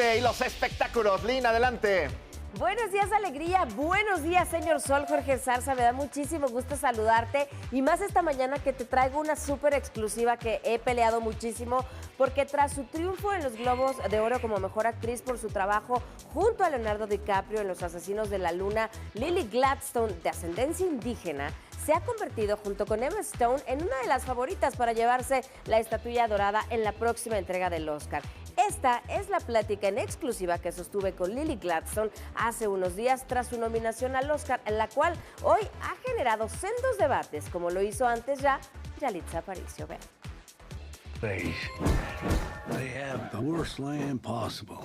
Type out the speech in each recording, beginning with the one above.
deporte y los espectáculos. Lina, adelante. Buenos días, alegría. Buenos días, señor Sol, Jorge Zarza. Me da muchísimo gusto saludarte. Y más esta mañana que te traigo una súper exclusiva que he peleado muchísimo. Porque tras su triunfo en los Globos de Oro como mejor actriz por su trabajo junto a Leonardo DiCaprio en Los Asesinos de la Luna, Lily Gladstone, de ascendencia indígena, se ha convertido junto con Emma Stone en una de las favoritas para llevarse la estatuilla dorada en la próxima entrega del Oscar. Esta es la plática en exclusiva que sostuve con Lily Gladstone hace unos días tras su nominación al Oscar, en la cual hoy ha generado sendos debates, como lo hizo antes ya Yalitza Aparicio. Vean. They have the worst land possible.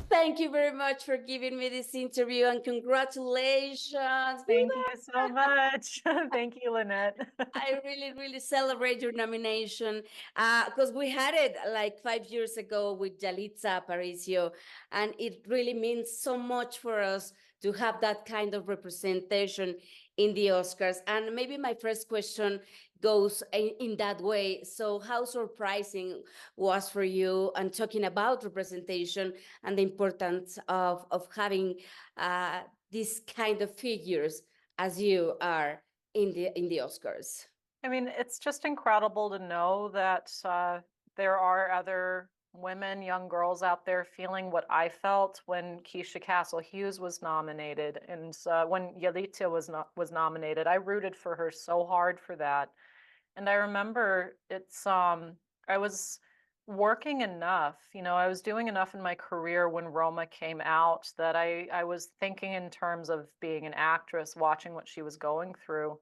Thank you very much for giving me this interview and congratulations. Thank you so much. Thank you, Linet. I really, really celebrate your nomination because we had it like 5 years ago with Yalitza Aparicio, and it really means so much for us to have that kind of representation in the Oscars. And maybe my first question goes in that way. So how surprising was for you, and talking about representation and the importance of having these kind of figures as you are in the Oscars? I mean, it's just incredible to know that there are other women, young girls out there feeling what I felt when Keisha Castle Hughes was nominated, and when Yalitza was nominated. I rooted for her so hard for that. And I remember I was working enough, I was doing enough in my career when Roma came out that I was thinking in terms of being an actress, watching what she was going through.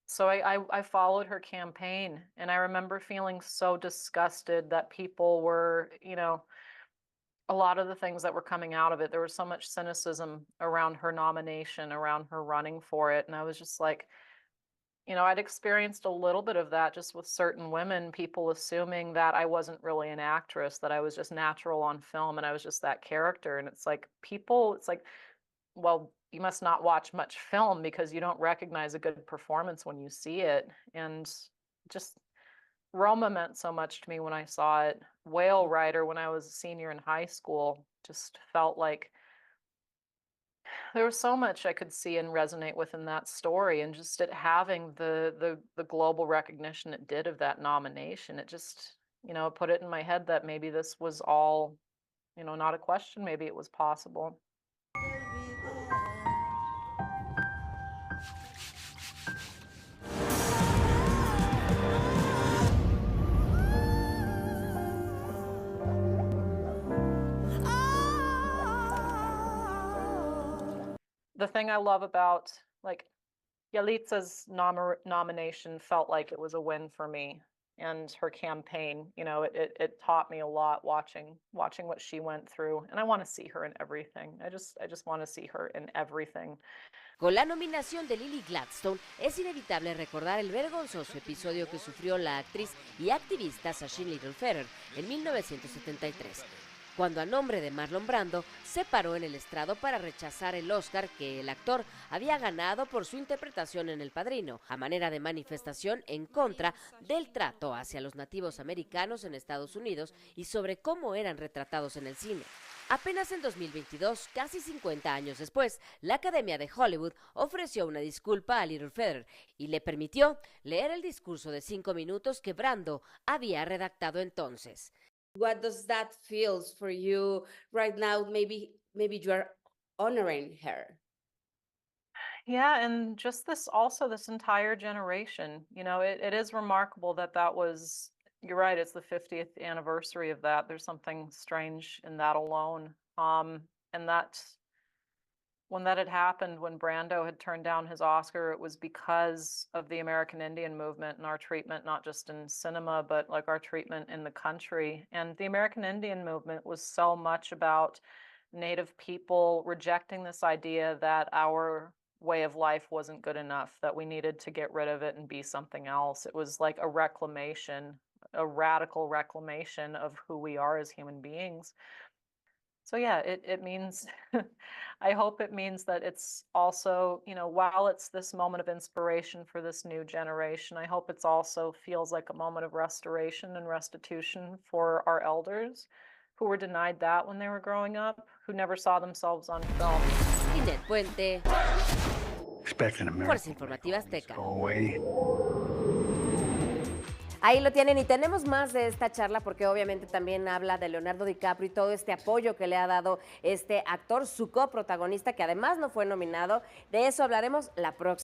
So I followed her campaign, and I remember feeling so disgusted that people were, a lot of the things that were coming out of it, there was so much cynicism around her nomination, around her running for it. And I was just like, I'd experienced a little bit of that just with certain women, people assuming that I wasn't really an actress, that I was just natural on film and I was just that character. And it's like well, you must not watch much film because you don't recognize a good performance when you see it. And just Roma meant so much to me when I saw it. Whale Rider, when I was a senior in high school, just felt like there was so much I could see and resonate with in that story, and just it having the global recognition it did of that nomination, it just, put it in my head that maybe this was all, not a question, maybe it was possible. The thing I love about Yalitza's nomination felt like it was a win for me, and her campaign, it taught me a lot watching what she went through, and I want to see her in everything. I just want to see her in everything. Con la nominación de Lily Gladstone, es inevitable recordar el vergonzoso episodio que sufrió la actriz y activista Sacheen Little en 1973. Cuando a nombre de Marlon Brando se paró en el estrado para rechazar el Oscar que el actor había ganado por su interpretación en El Padrino, a manera de manifestación en contra del trato hacia los nativos americanos en Estados Unidos y sobre cómo eran retratados en el cine. Apenas en 2022, casi 50 años después, la Academia de Hollywood ofreció una disculpa a Little Feather y le permitió leer el discurso de 5 minutos que Brando había redactado entonces. What does that feel for you right now? Maybe you are honoring her. Yeah, and just this entire generation, it is remarkable that was, you're right, it's the 50th anniversary of that. There's something strange in that alone. And that when that had happened, when Brando had turned down his Oscar, it was because of the American Indian movement and our treatment, not just in cinema, but our treatment in the country. And the American Indian movement was so much about Native people rejecting this idea that our way of life wasn't good enough, that we needed to get rid of it and be something else. It was like a reclamation, a radical reclamation of who we are as human beings. So yeah, it means, I hope it means that it's also, while it's this moment of inspiration for this new generation, I hope it's also feels like a moment of restoration and restitution for our elders who were denied that when they were growing up, who never saw themselves on film. Linet Puente, Expecting a miracle. Fuerza Informativa Azteca. Go away. Ahí lo tienen y tenemos más de esta charla porque obviamente también habla de Leonardo DiCaprio y todo este apoyo que le ha dado este actor, su coprotagonista, que además no fue nominado. De eso hablaremos la próxima.